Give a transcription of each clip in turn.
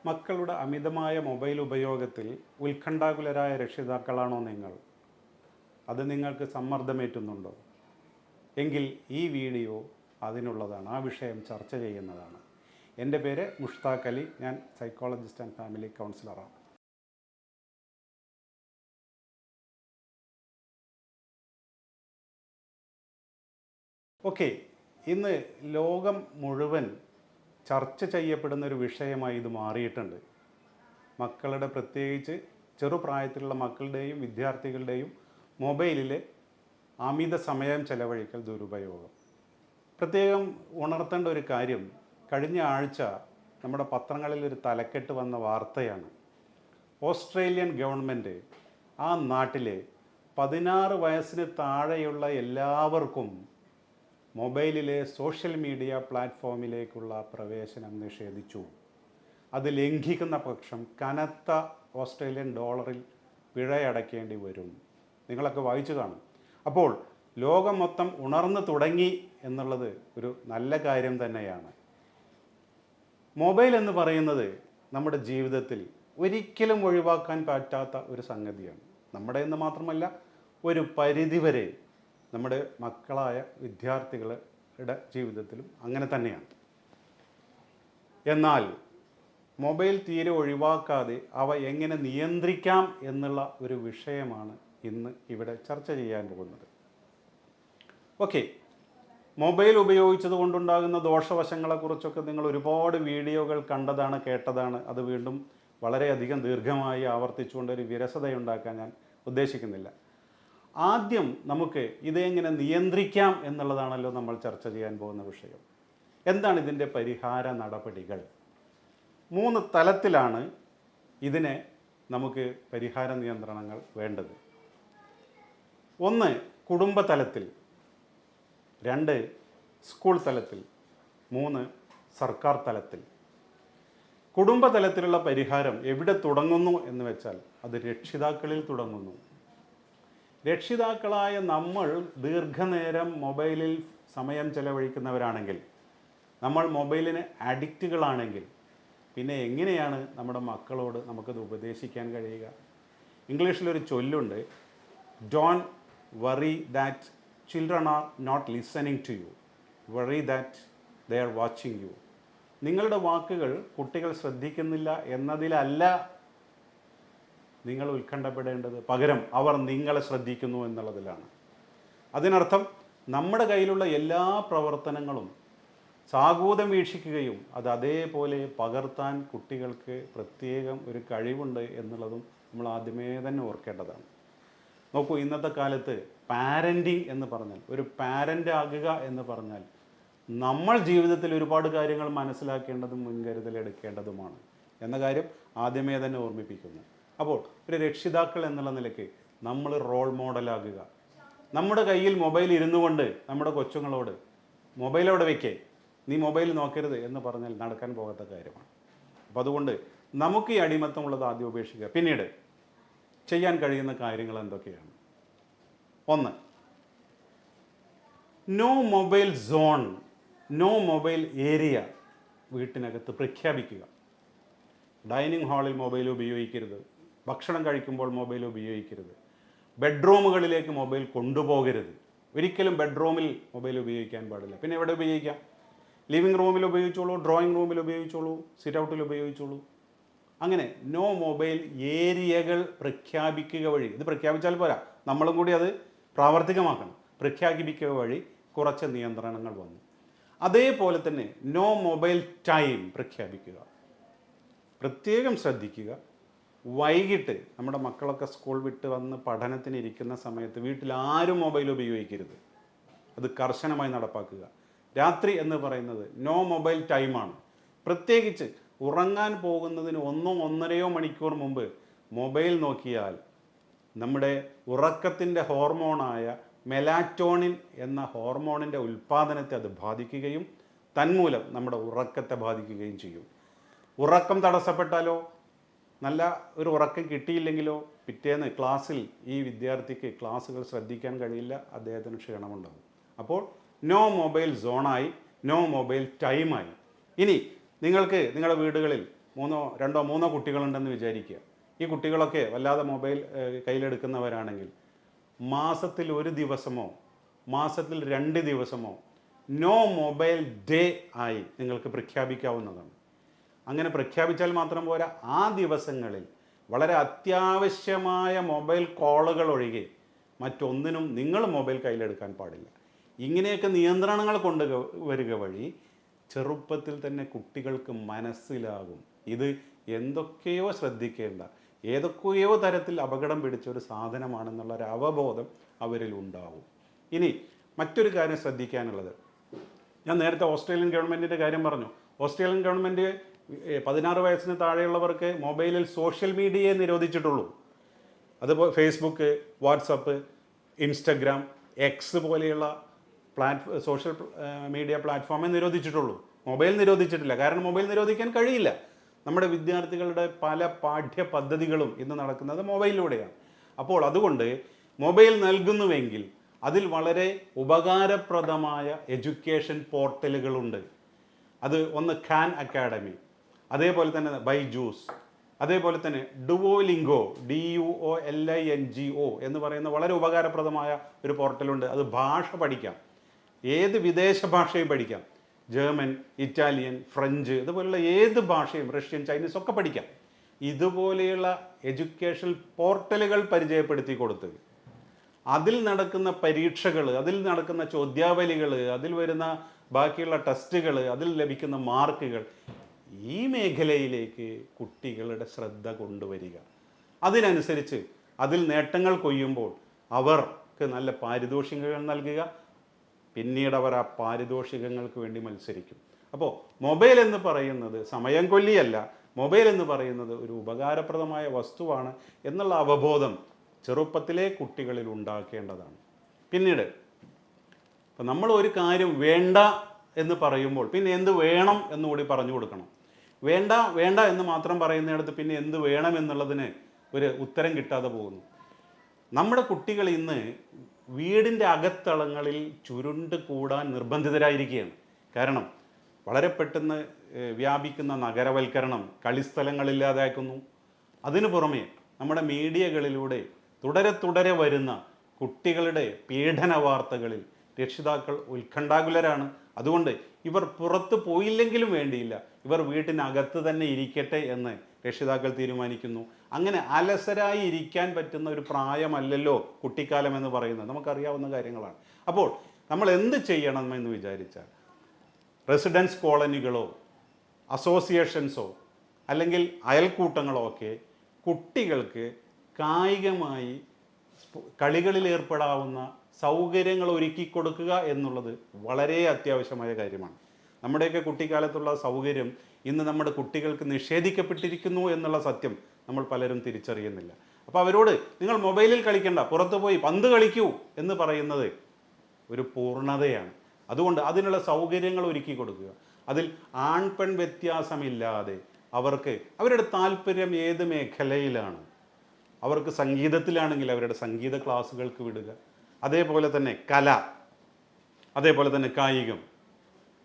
മക്കളുടെ അമിതമായ മൊബൈൽ ഉപയോഗത്തിൽ ഉത്കണ്ഠാകുലരായ രക്ഷിതാക്കളാണോ നിങ്ങൾ? അത് നിങ്ങൾക്ക് സമ്മർദ്ദമേറ്റുന്നുണ്ടോ? എങ്കിൽ ഈ വീഡിയോ അതിനുള്ളതാണ്, ആ വിഷയം ചർച്ച ചെയ്യുന്നതാണ്. എൻ്റെ പേര് മുഷ്താഖ് അലി, ഞാൻ സൈക്കോളജിസ്റ്റ് ആൻഡ് ഫാമിലി കൗൺസിലറാണ്. ഓക്കെ, ഇന്ന് ലോകം മുഴുവൻ ചർച്ച ചെയ്യപ്പെടുന്ന ഒരു വിഷയമായി ഇത് മാറിയിട്ടുണ്ട്. മക്കളുടെ, പ്രത്യേകിച്ച് ചെറുപ്രായത്തിലുള്ള മക്കളുടെയും വിദ്യാർത്ഥികളുടെയും മൊബൈലിൽ അമിത സമയം ചെലവഴിക്കൽ, ദുരുപയോഗം. പ്രത്യേകം ഉണർത്തേണ്ട ഒരു കാര്യം, കഴിഞ്ഞ ആഴ്ച നമ്മുടെ പത്രങ്ങളിൽ ഒരു തലക്കെട്ട് വന്ന വാർത്തയാണ്. ഓസ്ട്രേലിയൻ ഗവൺമെൻറ് ആ നാട്ടിലെ 16 വയസ്സിന് താഴെയുള്ള എല്ലാവർക്കും മൊബൈലിലെ സോഷ്യൽ മീഡിയ പ്ലാറ്റ്ഫോമിലേക്കുള്ള പ്രവേശനം നിഷേധിച്ചു. അത് ലംഘിക്കുന്ന പക്ഷം കനത്ത ഓസ്ട്രേലിയൻ ഡോളറിൽ പിഴയടയ്ക്കേണ്ടി വരും. നിങ്ങളൊക്കെ വായിച്ചു കാണും. അപ്പോൾ ലോകം മൊത്തം ഉണർന്നു തുടങ്ങി എന്നുള്ളത് ഒരു നല്ല കാര്യം തന്നെയാണ്. മൊബൈൽ എന്ന് പറയുന്നത് നമ്മുടെ ജീവിതത്തിൽ ഒരിക്കലും ഒഴിവാക്കാൻ പറ്റാത്ത ഒരു സംഗതിയാണ്. നമ്മുടെ എന്ന് മാത്രമല്ല, ഒരു പരിധിവരെ നമ്മുടെ മക്കളായ വിദ്യാർത്ഥികളുടെ ജീവിതത്തിലും അങ്ങനെ തന്നെയാണ്. എന്നാൽ മൊബൈൽ തീരെ ഒഴിവാക്കാതെ അവ എങ്ങനെ നിയന്ത്രിക്കാം എന്നുള്ള ഒരു വിഷയമാണ് ഇന്ന് ഇവിടെ ചർച്ച ചെയ്യാൻ പോകുന്നത്. ഓക്കെ, മൊബൈൽ ഉപയോഗിച്ചത് കൊണ്ടുണ്ടാകുന്ന ദോഷവശങ്ങളെക്കുറിച്ചൊക്കെ നിങ്ങൾ ഒരുപാട് വീഡിയോകൾ കണ്ടതാണ്, കേട്ടതാണ്. അത് വീണ്ടും വളരെയധികം ദീർഘമായി ആവർത്തിച്ചുകൊണ്ട് ഒരു വിരസതയുണ്ടാക്കാൻ ഞാൻ ഉദ്ദേശിക്കുന്നില്ല. ആദ്യം നമുക്ക് ഇതെങ്ങനെ നിയന്ത്രിക്കാം എന്നുള്ളതാണല്ലോ നമ്മൾ ചർച്ച ചെയ്യാൻ പോകുന്ന വിഷയം. എന്താണ് ഇതിൻ്റെ പരിഹാര നടപടികൾ? 3 തലത്തിലാണ് ഇതിനെ നമുക്ക് പരിഹാര നിയന്ത്രണങ്ങൾ വേണ്ടത്. 1 കുടുംബ തലത്തിൽ, 2 സ്കൂൾ തലത്തിൽ, 3 സർക്കാർ തലത്തിൽ. കുടുംബ തലത്തിലുള്ള പരിഹാരം എവിടെ തുടങ്ങുന്നു എന്ന് വെച്ചാൽ അത് രക്ഷിതാക്കളിൽ തുടങ്ങുന്നു. രക്ഷിതാക്കളായ നമ്മൾ ദീർഘനേരം മൊബൈലിൽ സമയം ചെലവഴിക്കുന്നവരാണെങ്കിൽ, നമ്മൾ മൊബൈലിന് അഡിക്റ്റുകളാണെങ്കിൽ, പിന്നെ എങ്ങനെയാണ് നമ്മുടെ മക്കളോട് നമുക്കത് ഉപദേശിക്കാൻ കഴിയുക? ഇംഗ്ലീഷിലൊരു ചൊല്ലുണ്ട്, don't worry that children are not listening to you, worry that they are watching you. നിങ്ങളുടെ വാക്കുകൾ കുട്ടികൾ ശ്രദ്ധിക്കുന്നില്ല എന്നതിലല്ല നിങ്ങൾ ഉത്കണ്ഠപ്പെടേണ്ടത്, പകരം അവർ നിങ്ങളെ ശ്രദ്ധിക്കുന്നു എന്നുള്ളതിലാണ്. അതിനർത്ഥം നമ്മുടെ കയ്യിലുള്ള എല്ലാ പ്രവർത്തനങ്ങളും സാഗൂതം വീക്ഷിക്കുകയും അത് അതേപോലെ പകർത്താൻ കുട്ടികൾക്ക് പ്രത്യേകം ഒരു കഴിവുണ്ട് എന്നുള്ളതും നമ്മൾ ആദ്യമേ തന്നെ ഓർക്കേണ്ടതാണ്. നോക്കൂ, ഇന്നത്തെ കാലത്ത് പാരൻറ്റിങ് എന്ന് പറഞ്ഞാൽ, ഒരു പാരൻ്റ് ആകുക എന്ന് പറഞ്ഞാൽ നമ്മൾ ജീവിതത്തിൽ ഒരുപാട് കാര്യങ്ങൾ മനസ്സിലാക്കേണ്ടതും മുൻകരുതലെടുക്കേണ്ടതുമാണ് എന്ന കാര്യം ആദ്യമേ തന്നെ ഓർമ്മിപ്പിക്കുന്നു. അപ്പോൾ ഒരു രക്ഷിതാക്കൾ എന്നുള്ള നിലയ്ക്ക് നമ്മൾ റോൾ മോഡലാകുക. നമ്മുടെ കയ്യിൽ മൊബൈൽ ഇരുന്നു കൊണ്ട് നമ്മുടെ കൊച്ചുങ്ങളോട് മൊബൈലോടെ വെക്കേ, നീ മൊബൈൽ നോക്കരുത് എന്ന് പറഞ്ഞാൽ നടക്കാൻ പോകാത്ത കാര്യമാണ്. അപ്പോൾ അതുകൊണ്ട് നമുക്ക് ഈ അടിമത്തമുള്ളത് ആദ്യം ഉപേക്ഷിക്കുക. പിന്നീട് ചെയ്യാൻ കഴിയുന്ന കാര്യങ്ങൾ എന്തൊക്കെയാണ്? 1, no mobile zone, no mobile area വീട്ടിനകത്ത് പ്രഖ്യാപിക്കുക. ഡൈനിങ് ഹാളിൽ മൊബൈൽ ഉപയോഗിക്കരുത്, ഭക്ഷണം കഴിക്കുമ്പോൾ മൊബൈൽ ഉപയോഗിക്കരുത്, ബെഡ്റൂമുകളിലേക്ക് മൊബൈൽ കൊണ്ടുപോകരുത്. ഒരിക്കലും ബെഡ്റൂമിൽ മൊബൈൽ ഉപയോഗിക്കാൻ പാടില്ല. പിന്നെ എവിടെ ഉപയോഗിക്കാം? ലിവിങ് റൂമിൽ ഉപയോഗിച്ചോളൂ, ഡ്രോയിങ് റൂമിൽ ഉപയോഗിച്ചോളൂ, സിറ്റ് ഔട്ടിൽ ഉപയോഗിച്ചോളൂ. അങ്ങനെ നോ മൊബൈൽ ഏരിയകൾ പ്രഖ്യാപിക്കുക വഴി, ഇത് പ്രഖ്യാപിച്ചാൽ പോരാ, നമ്മളും കൂടി അത് പ്രാവർത്തികമാക്കണം. പ്രഖ്യാപിക്കുക വഴി കുറച്ച് നിയന്ത്രണങ്ങൾ വന്നു. അതേപോലെ തന്നെ നോ മൊബൈൽ ടൈം പ്രഖ്യാപിക്കുക. പ്രത്യേകം ശ്രദ്ധിക്കുക, വൈകിട്ട് നമ്മുടെ മക്കളൊക്കെ സ്കൂൾ വിട്ട് വന്ന് പഠനത്തിന് ഇരിക്കുന്ന സമയത്ത് വീട്ടിൽ ആരും മൊബൈൽ ഉപയോഗിക്കരുത്. അത് കർശനമായി നടപ്പാക്കുക. രാത്രി എന്ന് പറയുന്നത് നോ മൊബൈൽ ടൈമാണ്. പ്രത്യേകിച്ച് ഉറങ്ങാൻ പോകുന്നതിന് 1-1.5 മണിക്കൂർ മുമ്പ് മൊബൈൽ നോക്കിയാൽ നമ്മുടെ ഉറക്കത്തിൻ്റെ ഹോർമോണായ മെലാറ്റോണിൻ എന്ന ഹോർമോണിൻ്റെ ഉൽപ്പാദനത്തെ അത് ബാധിക്കുകയും തന്മൂലം നമ്മുടെ ഉറക്കത്തെ ബാധിക്കുകയും ചെയ്യും. ഉറക്കം തടസ്സപ്പെട്ടാലോ, നല്ല ഒരു ഉറക്കം കിട്ടിയില്ലെങ്കിലോ പിറ്റേന്ന് ക്ലാസ്സിൽ ഈ വിദ്യാർത്ഥിക്ക് ക്ലാസ്സുകൾ ശ്രദ്ധിക്കാൻ കഴിയില്ല, അദ്ദേഹത്തിന് ക്ഷീണമുണ്ടാകും. അപ്പോൾ നോ മൊബൈൽ സോണായി, നോ മൊബൈൽ ടൈമായി. ഇനി നിങ്ങൾക്ക് നിങ്ങളുടെ വീടുകളിൽ രണ്ടോ മൂന്നോ കുട്ടികളുണ്ടെന്ന് വിചാരിക്കുക. ഈ കുട്ടികളൊക്കെ വല്ലാതെ മൊബൈൽ കയ്യിലെടുക്കുന്നവരാണെങ്കിൽ മാസത്തിൽ 1 ദിവസമോ മാസത്തിൽ 2 ദിവസമോ നോ മൊബൈൽ ഡേ ആയി നിങ്ങൾക്ക് പ്രഖ്യാപിക്കാവുന്നതാണ്. അങ്ങനെ പ്രഖ്യാപിച്ചാൽ മാത്രം പോരാ, ആ ദിവസങ്ങളിൽ വളരെ അത്യാവശ്യമായ മൊബൈൽ കോളുകൾ ഒഴികെ മറ്റൊന്നിനും നിങ്ങൾ മൊബൈൽ കയ്യിലെടുക്കാൻ പാടില്ല. ഇങ്ങനെയൊക്കെ നിയന്ത്രണങ്ങൾ കൊണ്ടുവരിക വഴി ചെറുപ്പത്തിൽ തന്നെ കുട്ടികൾക്ക് മനസ്സിലാകും ഇത് എന്തൊക്കെയോ ശ്രദ്ധിക്കേണ്ട, ഏതൊക്കെയോ തരത്തിൽ അപകടം പിടിച്ച ഒരു സാധനമാണെന്നുള്ള ഒരു അവബോധം അവരിൽ ഉണ്ടാവും. ഇനി മറ്റൊരു കാര്യം ശ്രദ്ധിക്കാനുള്ളത്, ഞാൻ നേരത്തെ ഓസ്ട്രേലിയൻ ഗവൺമെൻറ്റിൻ്റെ കാര്യം പറഞ്ഞു. ഓസ്ട്രേലിയൻ ഗവൺമെൻറ് 16 വയസ്സിന് താഴെയുള്ളവർക്ക് മൊബൈലിൽ സോഷ്യൽ മീഡിയയെ നിരോധിച്ചിട്ടുള്ളൂ. അതുപോലെ ഫേസ്ബുക്ക്, വാട്സപ്പ്, ഇൻസ്റ്റഗ്രാം, എക്സ് പോലെയുള്ള സോഷ്യൽ മീഡിയ പ്ലാറ്റ്ഫോമേ നിരോധിച്ചിട്ടുള്ളൂ. മൊബൈൽ നിരോധിച്ചിട്ടില്ല. കാരണം മൊബൈൽ നിരോധിക്കാൻ കഴിയില്ല. നമ്മുടെ വിദ്യാർത്ഥികളുടെ പല പാഠ്യ പദ്ധതികളും ഇന്ന് നടക്കുന്നത് മൊബൈലിലൂടെയാണ്. അപ്പോൾ അതുകൊണ്ട് മൊബൈൽ നൽകുന്നുവെങ്കിൽ അതിൽ വളരെ ഉപകാരപ്രദമായ എഡ്യൂക്കേഷൻ പോർട്ടലുകളുണ്ട്. അത് ഒന്ന് ഖാൻ അക്കാഡമി, അതേപോലെ തന്നെ ബൈജൂസ്, അതേപോലെ തന്നെ ഡുവോലിംഗോ DUOLINGO എന്ന് പറയുന്ന വളരെ ഉപകാരപ്രദമായ ഒരു പോർട്ടലുണ്ട്. അത് ഭാഷ പഠിക്കാം, ഏത് വിദേശ ഭാഷയും പഠിക്കാം. ജർമ്മൻ, ഇറ്റാലിയൻ, ഫ്രഞ്ച്, ഇതുപോലുള്ള ഏത് ഭാഷയും, റഷ്യൻ, ചൈനീസ് ഒക്കെ പഠിക്കാം. ഇതുപോലെയുള്ള എഡ്യൂക്കേഷൻ പോർട്ടലുകൾ പരിചയപ്പെടുത്തി കൊടുത്ത് അതിൽ നടക്കുന്ന പരീക്ഷകൾ, അതിൽ നടക്കുന്ന ചോദ്യാവലികൾ, അതിൽ വരുന്ന ബാക്കിയുള്ള ടെസ്റ്റുകൾ, അതിൽ ലഭിക്കുന്ന മാർക്കുകൾ, ഈ മേഖലയിലേക്ക് കുട്ടികളുടെ ശ്രദ്ധ കൊണ്ടുവരിക. അതിനനുസരിച്ച് അതിൽ നേട്ടങ്ങൾ കൊയ്യുമ്പോൾ അവർക്ക് നല്ല പാരിതോഷികങ്ങൾ നൽകുക. പിന്നീട് അവർ ആ പാരിതോഷികങ്ങൾക്ക് വേണ്ടി മത്സരിക്കും. അപ്പോൾ മൊബൈൽ എന്ന് പറയുന്നത് സമയം കൊല്ലിയല്ല, മൊബൈൽ എന്ന് പറയുന്നത് ഒരു ഉപകാരപ്രദമായ വസ്തുവാണ് എന്നുള്ള അവബോധം ചെറുപ്പത്തിലെ കുട്ടികളിൽ ഉണ്ടാക്കേണ്ടതാണ്. പിന്നീട് ഇപ്പം നമ്മൾ ഒരു കാര്യം വേണ്ട എന്ന് പറയുമ്പോൾ പിന്നെ എന്ത് വേണം എന്നുകൂടി പറഞ്ഞു കൊടുക്കണം. വേണ്ട വേണ്ട എന്ന് മാത്രം പറയുന്നിടത്ത് പിന്നെ എന്ത് വേണം എന്നുള്ളതിന് ഒരു ഉത്തരം കിട്ടാതെ പോകുന്നു. നമ്മുടെ കുട്ടികൾ ഇന്ന് വീടിൻ്റെ അകത്തളങ്ങളിൽ ചുരുണ്ട് കൂടാൻ നിർബന്ധിതരായിരിക്കുകയാണ്. കാരണം വളരെ പെട്ടെന്ന് വ്യാപിക്കുന്ന നഗരവൽക്കരണം കളിസ്ഥലങ്ങളില്ലാതാക്കുന്നു. അതിനു പുറമെ നമ്മുടെ മീഡിയകളിലൂടെ തുടരെ വരുന്ന കുട്ടികളുടെ പീഡന വാർത്തകളിൽ രക്ഷിതാക്കൾ ഉത്കണ്ഠാകുലരാണ്. അതുകൊണ്ട് ഇവർ പുറത്ത് പോയില്ലെങ്കിലും വേണ്ടിയില്ല, ഇവർ വീട്ടിനകത്ത് തന്നെ ഇരിക്കട്ടെ എന്ന് രക്ഷിതാക്കൾ തീരുമാനിക്കുന്നു. അങ്ങനെ അലസരായി ഇരിക്കാൻ പറ്റുന്ന ഒരു പ്രായമല്ലല്ലോ കുട്ടിക്കാലം എന്ന് പറയുന്നത്, നമുക്കറിയാവുന്ന കാര്യങ്ങളാണ്. അപ്പോൾ നമ്മൾ എന്ത് ചെയ്യണമെന്ന് വിചാരിച്ചാൽ റെസിഡൻസ് കോളനികളോ അസോസിയേഷൻസോ അല്ലെങ്കിൽ അയൽക്കൂട്ടങ്ങളോ ഒക്കെ കുട്ടികൾക്ക് കായികമായി കളികളിൽ ഏർപ്പെടാവുന്ന സൗകര്യങ്ങൾ ഒരുക്കി കൊടുക്കുക എന്നുള്ളത് വളരെ അത്യാവശ്യമായ കാര്യമാണ്. നമ്മുടെയൊക്കെ കുട്ടിക്കാലത്തുള്ള സൗകര്യം ഇന്ന് നമ്മുടെ കുട്ടികൾക്ക് നിഷേധിക്കപ്പെട്ടിരിക്കുന്നു എന്നുള്ള സത്യം നമ്മൾ പലരും തിരിച്ചറിയുന്നില്ല. അപ്പോൾ അവരോട് നിങ്ങൾ മൊബൈലിൽ കളിക്കണ്ട, പുറത്തു പോയി പന്ത് കളിക്കൂ എന്ന് പറയുന്നത് ഒരു പൂർണ്ണതയാണ്. അതുകൊണ്ട് അതിനുള്ള സൗകര്യങ്ങൾ ഒരുക്കി കൊടുക്കുക. അതിൽ ആൺ പെൺ വ്യത്യാസമില്ലാതെ അവർക്ക് അവരുടെ താല്പര്യം ഏത് മേഖലയിലാണ്, അവർക്ക് സംഗീതത്തിലാണെങ്കിൽ അവരുടെ സംഗീത ക്ലാസ്സുകൾക്ക് വിടുക. അതേപോലെ തന്നെ കല, അതേപോലെ തന്നെ കായികം,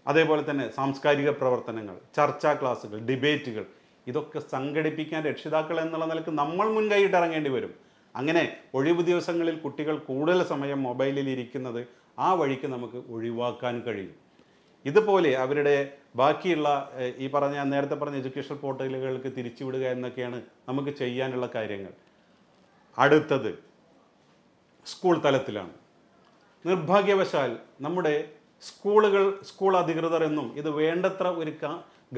അതേപോലെ തന്നെ സാംസ്കാരിക പ്രവർത്തനങ്ങൾ, ചർച്ചാ ക്ലാസ്സുകൾ, ഡിബേറ്റുകൾ, ഇതൊക്കെ സംഘടിപ്പിക്കാൻ രക്ഷിതാക്കൾ എന്നുള്ള നിലക്ക് നമ്മൾ മുൻകൈയിട്ട് ഇറങ്ങേണ്ടി വരും. അങ്ങനെ ഒഴിവു ദിവസങ്ങളിൽ കുട്ടികൾ കൂടുതൽ സമയം മൊബൈലിൽ ഇരിക്കുന്നത് ആ വഴിക്ക് നമുക്ക് ഒഴിവാക്കാൻ കഴിയും. ഇതുപോലെ അവരുടെ ബാക്കിയുള്ള ഈ നേരത്തെ പറഞ്ഞ എഡ്യൂക്കേഷൻ പോർട്ടലുകൾക്ക് തിരിച്ചുവിടുക എന്നൊക്കെയാണ് നമുക്ക് ചെയ്യാനുള്ള കാര്യങ്ങൾ. അടുത്തത് സ്കൂൾ തലത്തിലാണ്. നിർഭാഗ്യവശാൽ നമ്മുടെ സ്കൂൾ അധികൃതർ എന്നും ഇത് വേണ്ടത്ര ഒരു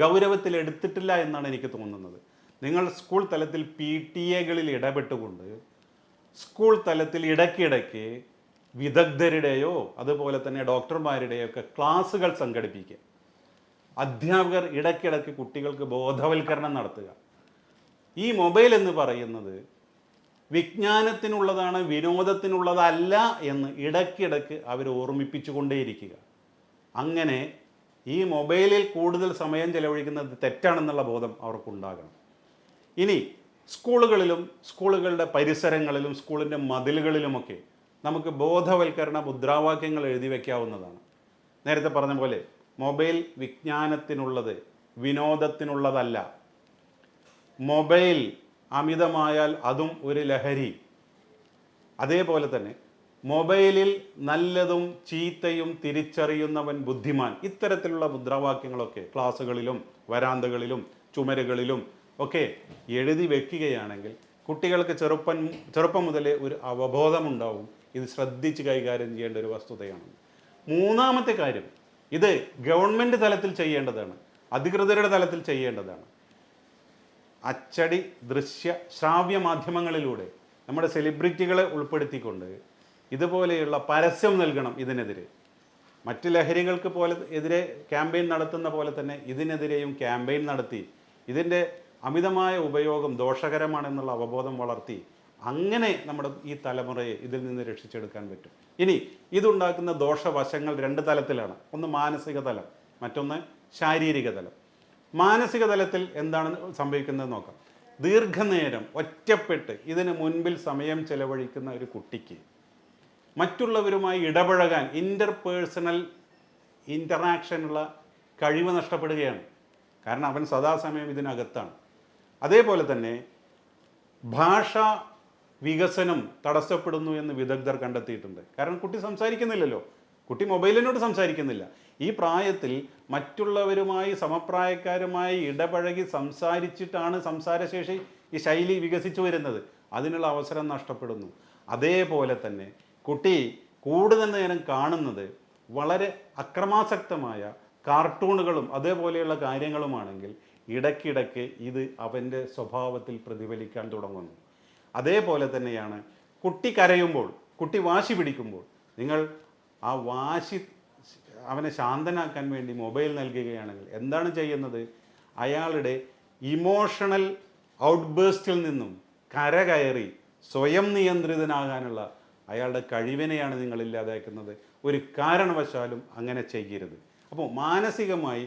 ഗൗരവത്തിൽ എടുത്തിട്ടില്ല എന്നാണ് എനിക്ക് തോന്നുന്നത്. നിങ്ങൾ സ്കൂൾ തലത്തിൽ PTA-കളിൽ ഇടപെട്ടുകൊണ്ട് സ്കൂൾ തലത്തിൽ ഇടയ്ക്കിടയ്ക്ക് വിദഗ്ധരുടെയോ അതുപോലെ തന്നെ ഡോക്ടർമാരുടെയോ ഒക്കെ ക്ലാസ്സുകൾ സംഘടിപ്പിക്കുക. അധ്യാപകർ ഇടയ്ക്കിടയ്ക്ക് കുട്ടികൾക്ക് ബോധവൽക്കരണം നടത്തുക. ഈ മൊബൈൽ എന്ന് പറയുന്നത് വിജ്ഞാനത്തിനുള്ളതാണ്, വിനോദത്തിനുള്ളതല്ല എന്ന് ഇടയ്ക്കിടയ്ക്ക് അവർ ഓർമ്മിപ്പിച്ചുകൊണ്ടേയിരിക്കുക. അങ്ങനെ ഈ മൊബൈലിൽ കൂടുതൽ സമയം ചെലവഴിക്കുന്നത് തെറ്റാണെന്നുള്ള ബോധം അവർക്കുണ്ടാകണം. ഇനി സ്കൂളുകളിലും സ്കൂളുകളുടെ പരിസരങ്ങളിലും സ്കൂളിൻ്റെ മതിലുകളിലുമൊക്കെ നമുക്ക് ബോധവൽക്കരണ മുദ്രാവാക്യങ്ങൾ എഴുതി വയ്ക്കാവുന്നതാണ്. നേരത്തെ പറഞ്ഞ പോലെ മൊബൈൽ വിജ്ഞാനത്തിനുള്ളത്, വിനോദത്തിനുള്ളതല്ല. മൊബൈൽ അമിതമായാൽ അതും ഒരു ലഹരി. അതേപോലെ തന്നെ മൊബൈലിൽ നല്ലതും ചീത്തയും തിരിച്ചറിയുന്നവൻ ബുദ്ധിമാൻ. ഇത്തരത്തിലുള്ള മുദ്രാവാക്യങ്ങളൊക്കെ ക്ലാസ്സുകളിലും വരാന്തകളിലും ചുമരുകളിലും ഒക്കെ എഴുതി വെക്കുകയാണെങ്കിൽ കുട്ടികൾക്ക് ചെറുപ്പം മുതലേ ഒരു അവബോധമുണ്ടാവും. ഇത് ശ്രദ്ധിച്ച് കൈകാര്യം ചെയ്യേണ്ട ഒരു വസ്തുതയാണ്. മൂന്നാമത്തെ കാര്യം, ഇത് ഗവൺമെൻറ് തലത്തിൽ ചെയ്യേണ്ടതാണ്, അധികൃതരുടെ തലത്തിൽ ചെയ്യേണ്ടതാണ്. അച്ചടി, ദൃശ്യ, ശ്രാവ്യ മാധ്യമങ്ങളിലൂടെ നമ്മുടെ സെലിബ്രിറ്റികളെ ഉൾപ്പെടുത്തിക്കൊണ്ട് ഇതുപോലെയുള്ള പരസ്യം നൽകണം. ഇതിനെതിരെ മറ്റ് ലഹരികൾക്ക് എതിരെ ക്യാമ്പയിൻ നടത്തുന്ന പോലെ തന്നെ ഇതിനെതിരെയും ക്യാമ്പയിൻ നടത്തി ഇതിൻ്റെ അമിതമായ ഉപയോഗം ദോഷകരമാണെന്നുള്ള അവബോധം വളർത്തി അങ്ങനെ നമ്മുടെ ഈ തലമുറയെ ഇതിൽ നിന്ന് രക്ഷിച്ചെടുക്കാൻ പറ്റും. ഇനി ഇതുണ്ടാക്കുന്ന ദോഷവശങ്ങൾ രണ്ട് തലത്തിലാണ്. ഒന്ന് മാനസിക തലം, മറ്റൊന്ന് ശാരീരിക തലം. മാനസിക തലത്തിൽ എന്താണ് സംഭവിക്കുന്നത് നോക്കാം. ദീർഘനേരം ഒറ്റപ്പെട്ട് ഇതിന് മുൻപിൽ സമയം ചെലവഴിക്കുന്ന ഒരു കുട്ടിക്ക് മറ്റുള്ളവരുമായി ഇടപഴകാൻ ഇൻ്റർപേഴ്സണൽ ഇൻ്ററാക്ഷനുള്ള കഴിവ് നഷ്ടപ്പെടുകയാണ്. കാരണം അവൻ സദാസമയം ഇതിനകത്താണ്. അതേപോലെ തന്നെ ഭാഷാ വികസനം തടസ്സപ്പെടുന്നു എന്ന് വിദഗ്ധർ കണ്ടെത്തിയിട്ടുണ്ട്. കാരണം കുട്ടി സംസാരിക്കുന്നില്ലല്ലോ, കുട്ടി മൊബൈലിനോട് സംസാരിക്കുന്നില്ല. ഈ പ്രായത്തിൽ മറ്റുള്ളവരുമായി സമപ്രായക്കാരുമായി ഇടപഴകി സംസാരിച്ചിട്ടാണ് സംസാരശേഷി ഈ ശൈലി വികസിച്ചു വരുന്നത്. അതിനുള്ള അവസരം നഷ്ടപ്പെടുന്നു. അതേപോലെ തന്നെ കുട്ടി കൂടുതൽ നേരം കാണുന്നത് വളരെ അക്രമാസക്തമായ കാർട്ടൂണുകളും അതേപോലെയുള്ള കാര്യങ്ങളുമാണെങ്കിൽ ഇടയ്ക്കിടയ്ക്ക് ഇത് അവൻ്റെ സ്വഭാവത്തിൽ പ്രതിഫലിക്കാൻ തുടങ്ങുന്നു. അതേപോലെ തന്നെയാണ് കുട്ടി കരയുമ്പോൾ, കുട്ടി വാശി പിടിക്കുമ്പോൾ നിങ്ങൾ ആ വാശി അവനെ ശാന്തനാക്കാൻ വേണ്ടി മൊബൈൽ നൽകുകയാണെങ്കിൽ എന്താണ് ചെയ്യുന്നത്? അയാളുടെ ഇമോഷണൽ ഔട്ട്ബേസ്റ്റിൽ നിന്നും കരകയറി സ്വയം നിയന്ത്രിതനാകാനുള്ള അയാളുടെ കഴിവിനെയാണ് നിങ്ങൾ ഇല്ലാതാക്കുന്നത്. ഒരു കാരണവശാലും അങ്ങനെ ചെയ്യരുത്. അപ്പോൾ മാനസികമായി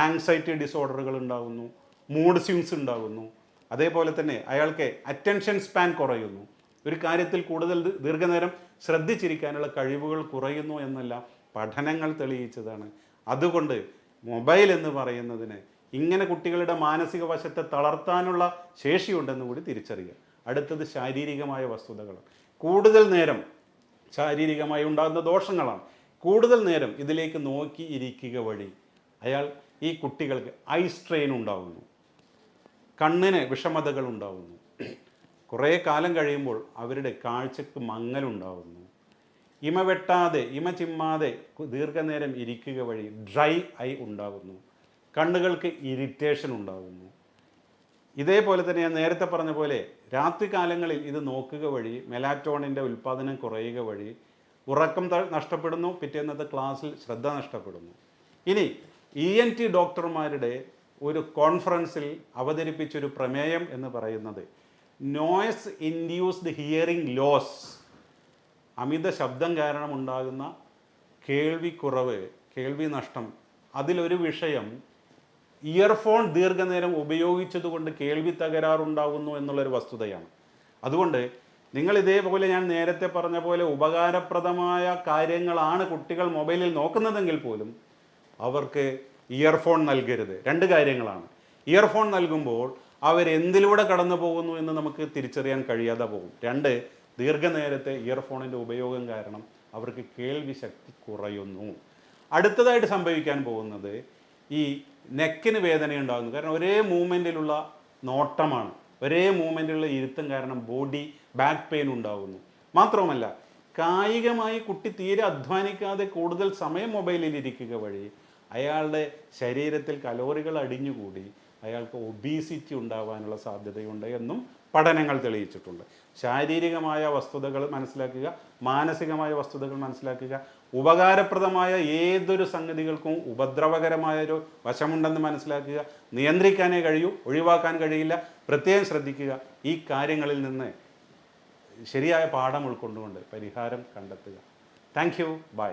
ആങ്സൈറ്റി ഡിസോർഡറുകൾ ഉണ്ടാകുന്നു, മൂഡ് സ്വിങ്സ് ഉണ്ടാകുന്നു. അതേപോലെ തന്നെ അയാൾക്ക് അറ്റൻഷൻ സ്പാൻ കുറയുന്നു, ഒരു കാര്യത്തിൽ കൂടുതൽ ദീർഘനേരം ശ്രദ്ധിച്ചിരിക്കാനുള്ള കഴിവുകൾ കുറയുന്നു എന്നെല്ലാം പഠനങ്ങൾ തെളിയിച്ചതാണ്. അതുകൊണ്ട് മൊബൈൽ എന്ന് പറയുന്നതിന് ഇങ്ങനെ കുട്ടികളുടെ മാനസിക വശത്തെ തളർത്താനുള്ള ശേഷിയുണ്ടെന്ന് കൂടി തിരിച്ചറിയുക. അടുത്തത് ശാരീരികമായ വസ്തുതകളാണ്. കൂടുതൽ നേരം ശാരീരികമായി ഉണ്ടാകുന്ന ദോഷങ്ങളാണ്. കൂടുതൽ നേരം ഇതിലേക്ക് നോക്കി ഇരിക്കുക വഴി ഈ കുട്ടികൾക്ക് ഐ സ്ട്രെയിൻ ഉണ്ടാകുന്നു, കണ്ണിന് വിഷമതകൾ ഉണ്ടാകുന്നു. കുറേ കാലം കഴിയുമ്പോൾ അവരുടെ കാഴ്ചക്ക് മങ്ങലുണ്ടാകുന്നു. ഇമ വെട്ടാതെ ഇമ ചിമ്മാതെ ദീർഘനേരം ഇരിക്കുക വഴി ഡ്രൈ ഐ ഉണ്ടാകുന്നു, കണ്ണുകൾക്ക് ഇറിറ്റേഷൻ ഉണ്ടാകുന്നു. ഇതേപോലെ തന്നെ ഞാൻ നേരത്തെ പറഞ്ഞ പോലെ രാത്രികാലങ്ങളിൽ ഇത് നോക്കുക വഴി മെലാറ്റോണിൻ്റെ ഉൽപ്പാദനം കുറയുക വഴി ഉറക്കം നഷ്ടപ്പെടുന്നു, പിറ്റേന്നത്തെ ക്ലാസ്സിൽ ശ്രദ്ധ നഷ്ടപ്പെടുന്നു. ഇനി ENT ഡോക്ടർമാരുടെ ഒരു കോൺഫറൻസിൽ അവതരിപ്പിച്ചൊരു പ്രമേയം എന്ന് പറയുന്നത് നോയ്സ് ഇൻഡ്യൂസ്ഡ് ഹിയറിംഗ് ലോസ്, അമിത ശബ്ദം കാരണം ഉണ്ടാകുന്ന കേൾവിക്കുറവ്, കേൾവി നഷ്ടം. അതിലൊരു വിഷയം ഇയർഫോൺ ദീർഘനേരം ഉപയോഗിച്ചതുകൊണ്ട് കേൾവി തകരാറുണ്ടാകുന്നു എന്നുള്ളൊരു വസ്തുതയാണ്. അതുകൊണ്ട് നിങ്ങൾ ഇതേപോലെ ഞാൻ നേരത്തെ പറഞ്ഞ പോലെ ഉപകാരപ്രദമായ കാര്യങ്ങളാണ് കുട്ടികൾ മൊബൈലിൽ നോക്കുന്നതെങ്കിൽ പോലും അവർക്ക് ഇയർഫോൺ നൽകരുത്. രണ്ട് കാര്യങ്ങളാണ്. ഇയർഫോൺ നൽകുമ്പോൾ അവരെന്തിലൂടെ കടന്നു പോകുന്നു എന്ന് നമുക്ക് തിരിച്ചറിയാൻ കഴിയാതെ പോകും. രണ്ട്, ദീർഘനേരത്തെ ഇയർഫോണിൻ്റെ ഉപയോഗം കാരണം അവർക്ക് കേൾവി ശക്തി കുറയുന്നു. അടുത്തതായിട്ട് സംഭവിക്കാൻ പോകുന്നത് ഈ നെക്കിന് വേദനയുണ്ടാകുന്നു. കാരണം ഒരേ മൂവ്മെൻറ്റിലുള്ള നോട്ടമാണ്, ഒരേ മൂവ്മെൻറ്റിലുള്ള ഇരുത്തം കാരണം ബോഡി ബാക്ക് പെയിൻ ഉണ്ടാകുന്നു. മാത്രവുമല്ല കായികമായി കുട്ടി തീരെ അധ്വാനിക്കാതെ കൂടുതൽ സമയം മൊബൈലിൽ ഇരിക്കുക വഴി അയാളുടെ ശരീരത്തിൽ കലോറികൾ അടിഞ്ഞുകൂടി അയാൾക്ക് ഒബീസിറ്റി ഉണ്ടാവാനുള്ള സാധ്യതയുണ്ട് എന്നും പഠനങ്ങൾ തെളിയിച്ചിട്ടുണ്ട്. ശാരീരികമായ വസ്തുതകൾ മനസ്സിലാക്കുക, മാനസികമായ വസ്തുതകൾ മനസ്സിലാക്കുക. ഉപകാരപ്രദമായ ഏതൊരു സംഗതികൾക്കും ഉപദ്രവകരമായൊരു വശമുണ്ടെന്ന് മനസ്സിലാക്കുക. നിയന്ത്രിക്കാനേ കഴിയൂ, ഒഴിവാക്കാൻ കഴിയില്ല. പ്രത്യേകം ശ്രദ്ധിക്കുക. ഈ കാര്യങ്ങളിൽ നിന്ന് ശരിയായ പാഠം ഉൾക്കൊണ്ടുകൊണ്ട് പരിഹാരം കണ്ടെത്തുക. Thank you. ബൈ.